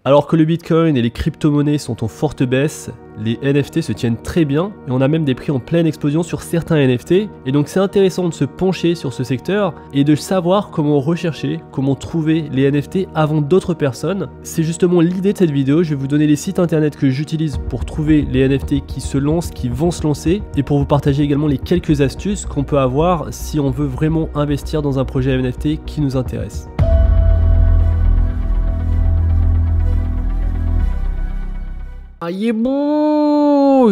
Alors que le Bitcoin et les crypto-monnaies sont en forte baisse, les NFT se tiennent très bien et on a même des prix en pleine explosion sur certains NFT. Et donc c'est intéressant de se pencher sur ce secteur et de savoir comment rechercher, comment trouver les NFT avant d'autres personnes. C'est justement l'idée de cette vidéo. Je vais vous donner les sites internet que j'utilise pour trouver les NFT qui se lancent, qui vont se lancer, et pour vous partager également les quelques astuces qu'on peut avoir si on veut vraiment investir dans un projet NFT qui nous intéresse.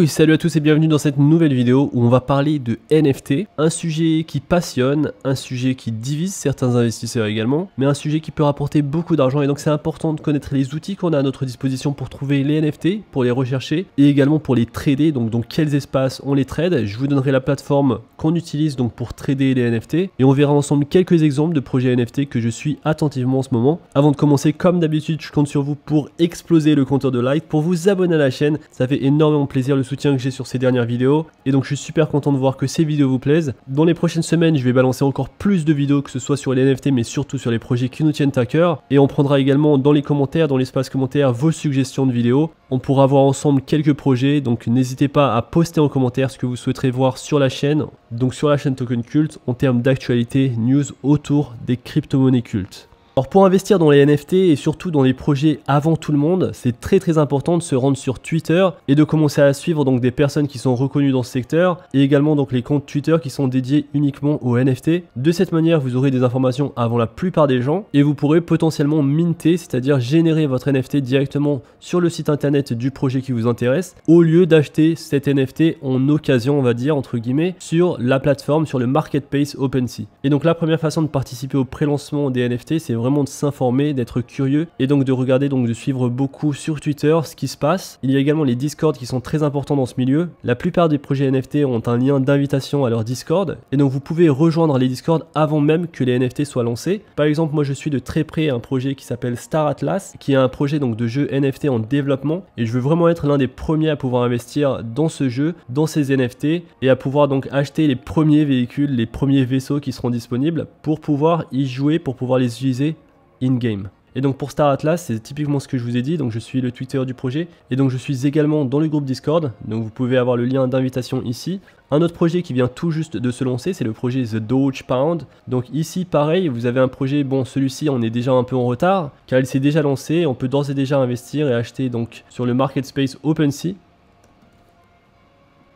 Salut à tous et bienvenue dans cette nouvelle vidéo où on va parler de NFT, un sujet qui passionne, un sujet qui divise certains investisseurs également, mais un sujet qui peut rapporter beaucoup d'argent, et donc c'est important de connaître les outils qu'on a à notre disposition pour trouver les NFT, pour les rechercher et également pour les trader, donc quels espaces on les trade. Je vous donnerai la plateforme qu'on utilise donc pour trader les NFT et on verra ensemble quelques exemples de projets NFT que je suis attentivement en ce moment. Avant de commencer, comme d'habitude, je compte sur vous pour exploser le compteur de like, pour vous abonner à la chaîne, ça fait énormément plaisir le soutien que j'ai sur ces dernières vidéos et donc je suis super content de voir que ces vidéos vous plaisent. Dans les prochaines semaines, je vais balancer encore plus de vidéos, que ce soit sur les NFT mais surtout sur les projets qui nous tiennent à cœur, et on prendra également dans les commentaires, dans l'espace commentaire, vos suggestions de vidéos. On pourra voir ensemble quelques projets, donc n'hésitez pas à poster en commentaire ce que vous souhaiterez voir sur la chaîne, donc sur la chaîne Token Cult, en termes d'actualité, news autour des crypto-monnaies cultes. Alors pour investir dans les NFT et surtout dans les projets avant tout le monde, c'est très important de se rendre sur Twitter et de commencer à suivre donc des personnes qui sont reconnues dans ce secteur, et également donc les comptes Twitter qui sont dédiés uniquement aux NFT. De cette manière, vous aurez des informations avant la plupart des gens et vous pourrez potentiellement minter, c'est-à-dire générer votre NFT directement sur le site internet du projet qui vous intéresse, au lieu d'acheter cet NFT en occasion, on va dire entre guillemets, sur la plateforme, sur le marketplace OpenSea. Et donc la première façon de participer au pré-lancement des NFT, c'est vraiment de s'informer, d'être curieux et donc de regarder, donc de suivre beaucoup sur Twitter ce qui se passe. Il y a également les Discord qui sont très importants dans ce milieu. La plupart des projets NFT ont un lien d'invitation à leur Discord et donc vous pouvez rejoindre les Discord avant même que les NFT soient lancés. Par exemple, moi je suis de très près un projet qui s'appelle Star Atlas, qui est un projet donc de jeu NFT en développement, et je veux vraiment être l'un des premiers à pouvoir investir dans ce jeu, dans ces NFT, et à pouvoir donc acheter les premiers véhicules, les premiers vaisseaux qui seront disponibles pour pouvoir y jouer, pour pouvoir les utiliser in-game. Et donc pour Star Atlas, c'est typiquement ce que je vous ai dit, donc je suis le Twitter du projet et donc je suis également dans le groupe Discord, donc vous pouvez avoir le lien d'invitation ici. Un autre projet qui vient tout juste de se lancer, c'est le projet The Doge Pound. Donc ici pareil, vous avez un projet, bon celui-ci on est déjà un peu en retard car il s'est déjà lancé, on peut d'ores et déjà investir et acheter donc sur le market space OpenSea.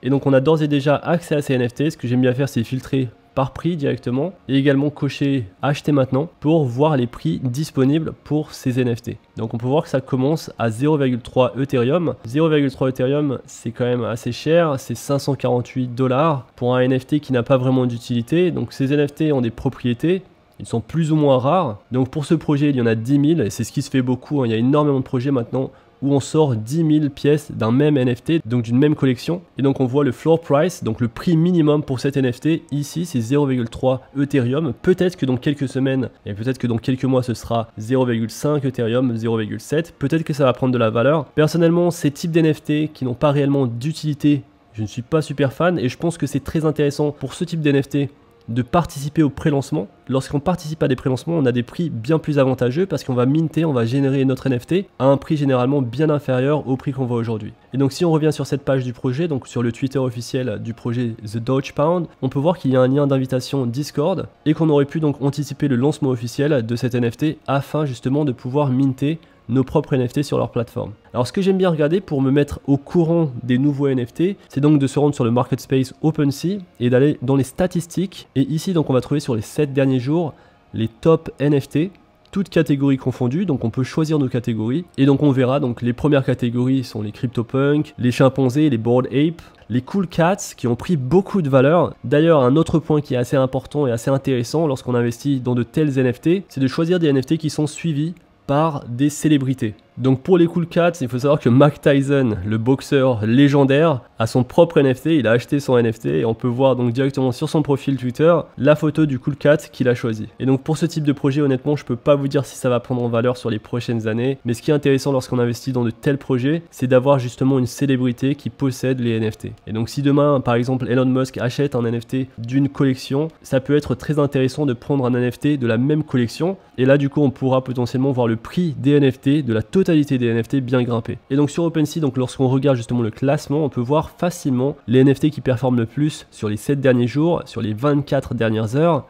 Et donc on a d'ores et déjà accès à ces NFT. Ce que j'aime bien faire, c'est filtrer par prix directement et également cocher acheter maintenant pour voir les prix disponibles pour ces NFT. Donc on peut voir que ça commence à 0,3 Ethereum. 0,3 Ethereum, c'est quand même assez cher, c'est 548 $ pour un NFT qui n'a pas vraiment d'utilité. Donc ces NFT ont des propriétés, ils sont plus ou moins rares. Donc pour ce projet, il y en a 10 000 et c'est ce qui se fait beaucoup, hein. Il y a énormément de projets maintenant où on sort 10 000 pièces d'un même NFT, donc d'une même collection. Et donc on voit le floor price, donc le prix minimum pour cet NFT, ici c'est 0,3 Ethereum. Peut-être que dans quelques semaines, et peut-être que dans quelques mois ce sera 0,5 Ethereum, 0,7. Peut-être que ça va prendre de la valeur. Personnellement, ces types d'NFT qui n'ont pas réellement d'utilité, je ne suis pas super fan, et je pense que c'est très intéressant pour ce type d'NFT de participer au pré-lancement. Lorsqu'on participe à des pré-lancements, on a des prix bien plus avantageux parce qu'on va minter, on va générer notre NFT à un prix généralement bien inférieur au prix qu'on voit aujourd'hui. Et donc si on revient sur cette page du projet, donc sur le Twitter officiel du projet The Doge Pound, on peut voir qu'il y a un lien d'invitation Discord et qu'on aurait pu donc anticiper le lancement officiel de cet NFT afin justement de pouvoir minter nos propres NFT sur leur plateforme. Alors ce que j'aime bien regarder pour me mettre au courant des nouveaux NFT, c'est donc de se rendre sur le market space OpenSea et d'aller dans les statistiques. Et ici donc on va trouver sur les 7 derniers jours les top NFT, toutes catégories confondues, donc on peut choisir nos catégories. Et donc on verra, donc les premières catégories sont les CryptoPunk, les chimpanzés, les Bored Ape, les Cool Cats qui ont pris beaucoup de valeur. D'ailleurs, un autre point qui est assez important et assez intéressant lorsqu'on investit dans de tels NFT, c'est de choisir des NFT qui sont suivis par des célébrités. Donc pour les Cool Cats, il faut savoir que Mike Tyson, le boxeur légendaire, a son propre NFT, il a acheté son NFT et on peut voir donc directement sur son profil Twitter la photo du Cool Cat qu'il a choisi. Et donc pour ce type de projet, honnêtement, je peux pas vous dire si ça va prendre en valeur sur les prochaines années, mais ce qui est intéressant lorsqu'on investit dans de tels projets, c'est d'avoir justement une célébrité qui possède les NFT. Et donc si demain, par exemple, Elon Musk achète un NFT d'une collection, ça peut être très intéressant de prendre un NFT de la même collection, et là du coup on pourra potentiellement voir le prix des NFT, de la totalité totalité des NFT bien grimpé. Et donc sur OpenSea, donc lorsqu'on regarde justement le classement, on peut voir facilement les NFT qui performent le plus sur les 7 derniers jours, sur les 24 dernières heures.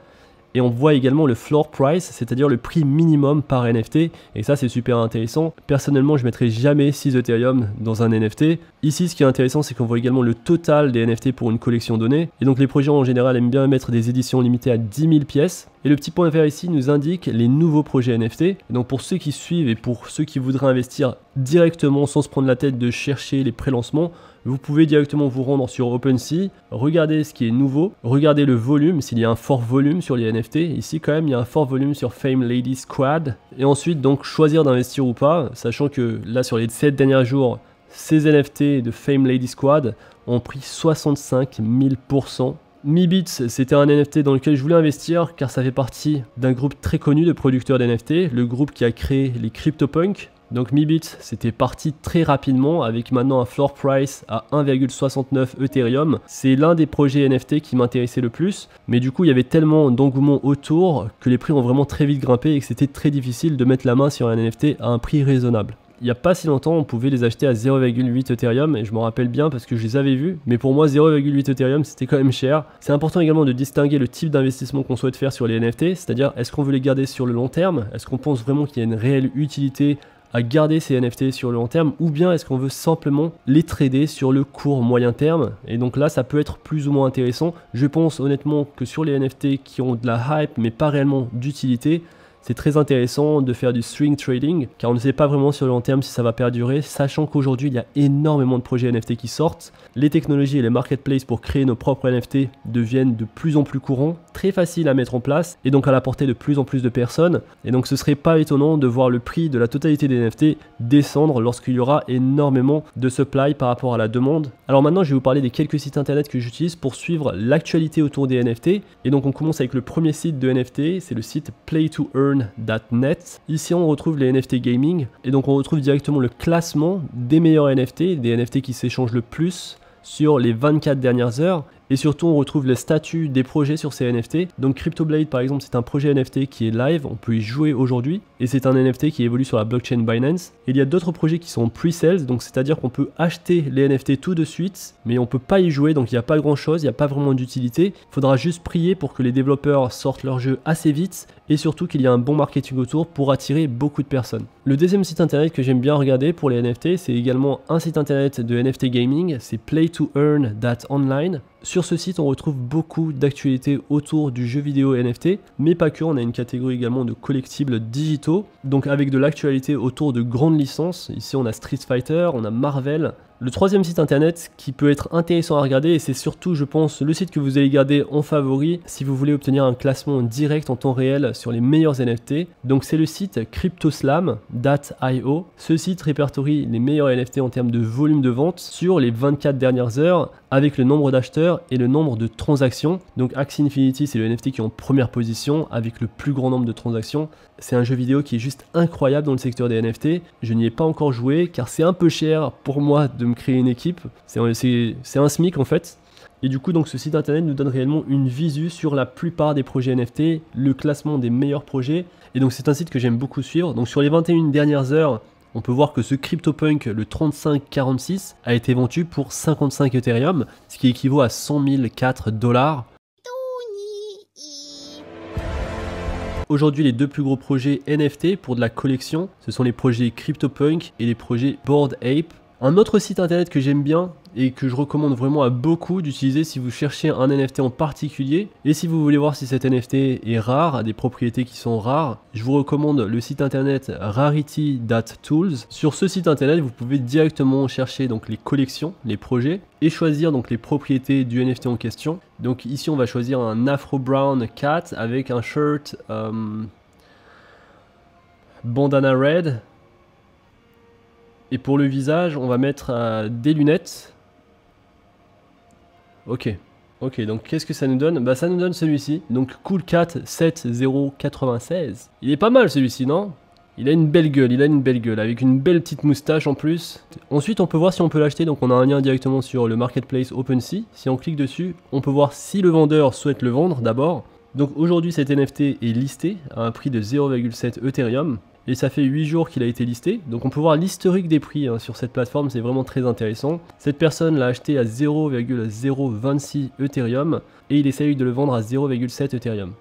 Et on voit également le floor price, c'est-à-dire le prix minimum par NFT. Et ça, c'est super intéressant. Personnellement, je ne mettrai jamais 6 Ethereum dans un NFT. Ici, ce qui est intéressant, c'est qu'on voit également le total des NFT pour une collection donnée. Et donc, les projets en général aiment bien mettre des éditions limitées à 10 000 pièces. Et le petit point vert ici nous indique les nouveaux projets NFT. Et donc, pour ceux qui suivent et pour ceux qui voudraient investir directement sans se prendre la tête de chercher les pré-lancements, vous pouvez directement vous rendre sur OpenSea, regarder ce qui est nouveau, regarder le volume, s'il y a un fort volume sur les NFT. Ici quand même il y a un fort volume sur Fame Lady Squad. Et ensuite donc choisir d'investir ou pas, sachant que là sur les 7 derniers jours, ces NFT de Fame Lady Squad ont pris 65 000%. Meebits, c'était un NFT dans lequel je voulais investir car ça fait partie d'un groupe très connu de producteurs d'NFT, le groupe qui a créé les CryptoPunks. Donc Meebits, c'était parti très rapidement avec maintenant un floor price à 1,69 Ethereum. C'est l'un des projets NFT qui m'intéressait le plus, mais du coup il y avait tellement d'engouement autour que les prix ont vraiment très vite grimpé et que c'était très difficile de mettre la main sur un NFT à un prix raisonnable. Il n'y a pas si longtemps, on pouvait les acheter à 0,8 Ethereum et je m'en rappelle bien parce que je les avais vus. Mais pour moi, 0,8 Ethereum, c'était quand même cher. C'est important également de distinguer le type d'investissement qu'on souhaite faire sur les NFT, c'est-à-dire est-ce qu'on veut les garder sur le long terme? Est-ce qu'on pense vraiment qu'il y a une réelle utilité à garder ces NFT sur le long terme, ou bien est-ce qu'on veut simplement les trader sur le court moyen terme? Et donc là ça peut être plus ou moins intéressant. Je pense honnêtement que sur les NFT qui ont de la hype mais pas réellement d'utilité, c'est très intéressant de faire du swing trading car on ne sait pas vraiment sur le long terme si ça va perdurer, sachant qu'aujourd'hui il y a énormément de projets NFT qui sortent. Les technologies et les marketplaces pour créer nos propres NFT deviennent de plus en plus courants, très faciles à mettre en place et donc à la portée de plus en plus de personnes. Et donc ce serait pas étonnant de voir le prix de la totalité des NFT descendre lorsqu'il y aura énormément de supply par rapport à la demande. Alors maintenant je vais vous parler des quelques sites internet que j'utilise pour suivre l'actualité autour des NFT. Et donc on commence avec le premier site de NFT, c'est le site play2earn.net. Ici on retrouve les NFT gaming et donc on retrouve directement le classement des meilleurs NFT, des NFT qui s'échangent le plus sur les 24 dernières heures. Et surtout on retrouve les statuts des projets sur ces NFT. Donc CryptoBlade par exemple c'est un projet NFT qui est live, on peut y jouer aujourd'hui. Et c'est un NFT qui évolue sur la blockchain Binance. Et il y a d'autres projets qui sont en pre-sales, donc c'est-à-dire qu'on peut acheter les NFT tout de suite, mais on peut pas y jouer, donc il n'y a pas grand chose, il n'y a pas vraiment d'utilité. Il faudra juste prier pour que les développeurs sortent leur jeu assez vite et surtout qu'il y ait un bon marketing autour pour attirer beaucoup de personnes. Le deuxième site internet que j'aime bien regarder pour les NFT, c'est également un site internet de NFT gaming, c'est play2earn.online. Sur ce site, on retrouve beaucoup d'actualités autour du jeu vidéo NFT, mais pas que, on a une catégorie également de collectibles digitaux, donc avec de l'actualité autour de grandes licences. Ici, on a Street Fighter, on a Marvel. Le troisième site internet qui peut être intéressant à regarder, et c'est surtout, je pense, le site que vous allez garder en favori si vous voulez obtenir un classement direct en temps réel sur les meilleurs NFT. Donc c'est le site cryptoslam.io. Ce site répertorie les meilleurs NFT en termes de volume de vente sur les 24 dernières heures avec le nombre d'acheteurs et le nombre de transactions. Donc Axie Infinity, c'est le NFT qui est en première position avec le plus grand nombre de transactions. C'est un jeu vidéo qui est juste incroyable dans le secteur des NFT. Je n'y ai pas encore joué car c'est un peu cher pour moi de me créer une équipe. C'est un SMIC en fait. Et du coup, donc, ce site internet nous donne réellement une visu sur la plupart des projets NFT, le classement des meilleurs projets. Et donc c'est un site que j'aime beaucoup suivre. Donc sur les 21 dernières heures, on peut voir que ce CryptoPunk, le 3546, a été vendu pour 55 Ethereum, ce qui équivaut à 100 004 $. Aujourd'hui, les deux plus gros projets NFT pour de la collection, ce sont les projets CryptoPunk et les projets Bored Ape. Un autre site internet que j'aime bien et que je recommande vraiment à beaucoup d'utiliser si vous cherchez un NFT en particulier et si vous voulez voir si cet NFT est rare, a des propriétés qui sont rares, je vous recommande le site internet rarity.tools. Sur ce site internet, vous pouvez directement chercher donc les collections, les projets et choisir donc les propriétés du NFT en question. Donc ici, on va choisir un Afro Brown Cat avec un shirt bandana red. Et pour le visage, on va mettre des lunettes. Ok, donc qu'est-ce que ça nous donne? Bah ça nous donne celui-ci, donc Coolcat 7096. Il est pas mal celui-ci, non? Il a une belle gueule, avec une belle petite moustache en plus. Ensuite, on peut voir si on peut l'acheter, donc on a un lien directement sur le marketplace OpenSea. Si on clique dessus, on peut voir si le vendeur souhaite le vendre d'abord. Donc aujourd'hui, cet NFT est listé à un prix de 0,7 Ethereum. et ça fait 8 jours qu'il a été listé. Donc on peut voir l'historique des prix sur cette plateforme, c'est vraiment très intéressant. Cette personne l'a acheté à 0,026 Ethereum et il essaye de le vendre à 0,7 Ethereum.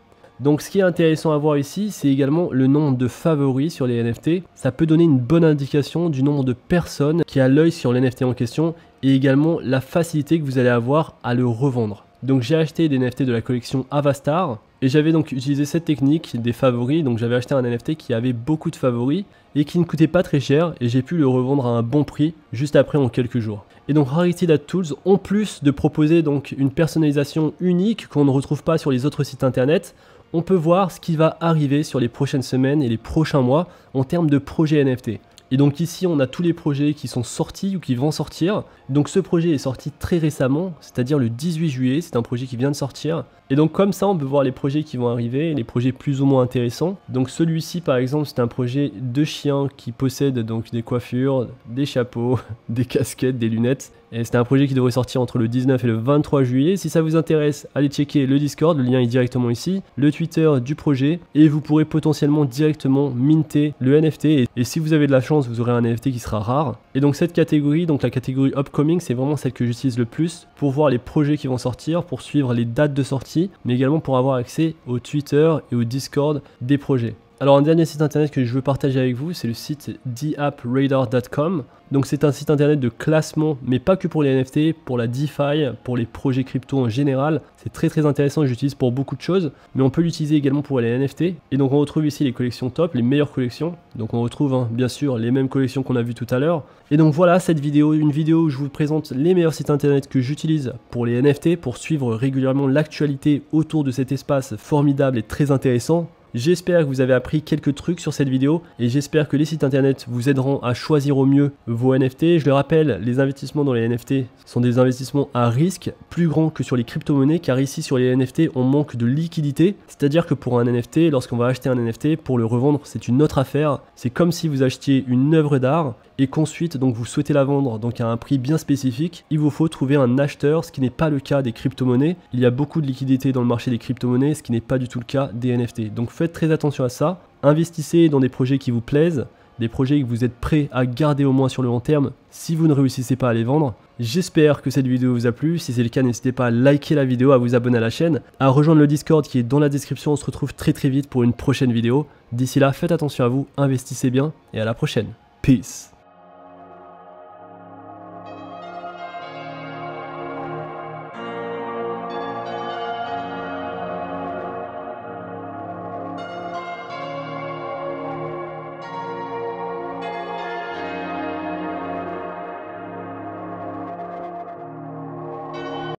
Donc ce qui est intéressant à voir ici, c'est également le nombre de favoris sur les NFT. Ça peut donner une bonne indication du nombre de personnes qui a l'œil sur les NFT en question et également la facilité que vous allez avoir à le revendre. Donc j'ai acheté des NFT de la collection Avastar et j'avais donc utilisé cette technique des favoris. Donc j'avais acheté un NFT qui avait beaucoup de favoris et qui ne coûtait pas très cher et j'ai pu le revendre à un bon prix juste après en quelques jours. Et donc Rarity Data Tools, en plus de proposer donc une personnalisation unique qu'on ne retrouve pas sur les autres sites internet, on peut voir ce qui va arriver sur les prochaines semaines et les prochains mois en termes de projets NFT. Et donc ici, on a tous les projets qui sont sortis ou qui vont sortir. Donc ce projet est sorti très récemment, c'est-à-dire le 18 juillet, c'est un projet qui vient de sortir. Et donc comme ça, on peut voir les projets qui vont arriver, les projets plus ou moins intéressants. Donc celui-ci, par exemple, c'est un projet de chien qui possède donc des coiffures, des chapeaux, des casquettes, des lunettes. Et c'est un projet qui devrait sortir entre le 19 et le 23 juillet. Si ça vous intéresse, allez checker le Discord, le lien est directement ici, le Twitter du projet, et vous pourrez potentiellement directement minter le NFT. Et si vous avez de la chance, vous aurez un NFT qui sera rare. Et donc cette catégorie, donc la catégorie Upcoming, c'est vraiment celle que j'utilise le plus pour voir les projets qui vont sortir, pour suivre les dates de sortie, mais également pour avoir accès au Twitter et au Discord des projets. Alors un dernier site internet que je veux partager avec vous, c'est le site theappradar.com. Donc c'est un site internet de classement, mais pas que pour les NFT, pour la DeFi, pour les projets crypto en général. C'est très intéressant, j'utilise pour beaucoup de choses, mais on peut l'utiliser également pour les NFT. Et donc on retrouve ici les collections top, les meilleures collections. Donc on retrouve bien sûr les mêmes collections qu'on a vues tout à l'heure. Et donc voilà cette vidéo, une vidéo où je vous présente les meilleurs sites internet que j'utilise pour les NFT, pour suivre régulièrement l'actualité autour de cet espace formidable et très intéressant. J'espère que vous avez appris quelques trucs sur cette vidéo et j'espère que les sites internet vous aideront à choisir au mieux vos NFT. Je le rappelle, les investissements dans les NFT sont des investissements à risque plus grands que sur les crypto-monnaies, car ici sur les NFT on manque de liquidité. C'est-à-dire que pour un NFT, lorsqu'on va acheter un NFT, pour le revendre c'est une autre affaire. C'est comme si vous achetiez une œuvre d'art et qu'ensuite donc vous souhaitez la vendre donc à un prix bien spécifique. Il vous faut trouver un acheteur, ce qui n'est pas le cas des crypto-monnaies. Il y a beaucoup de liquidité dans le marché des crypto-monnaies, ce qui n'est pas du tout le cas des NFT. Donc faites très attention à ça. Investissez dans des projets qui vous plaisent, des projets que vous êtes prêts à garder au moins sur le long terme si vous ne réussissez pas à les vendre. J'espère que cette vidéo vous a plu. Si c'est le cas, n'hésitez pas à liker la vidéo, à vous abonner à la chaîne, à rejoindre le Discord qui est dans la description. On se retrouve très vite pour une prochaine vidéo. D'ici là, faites attention à vous, investissez bien et à la prochaine. Peace.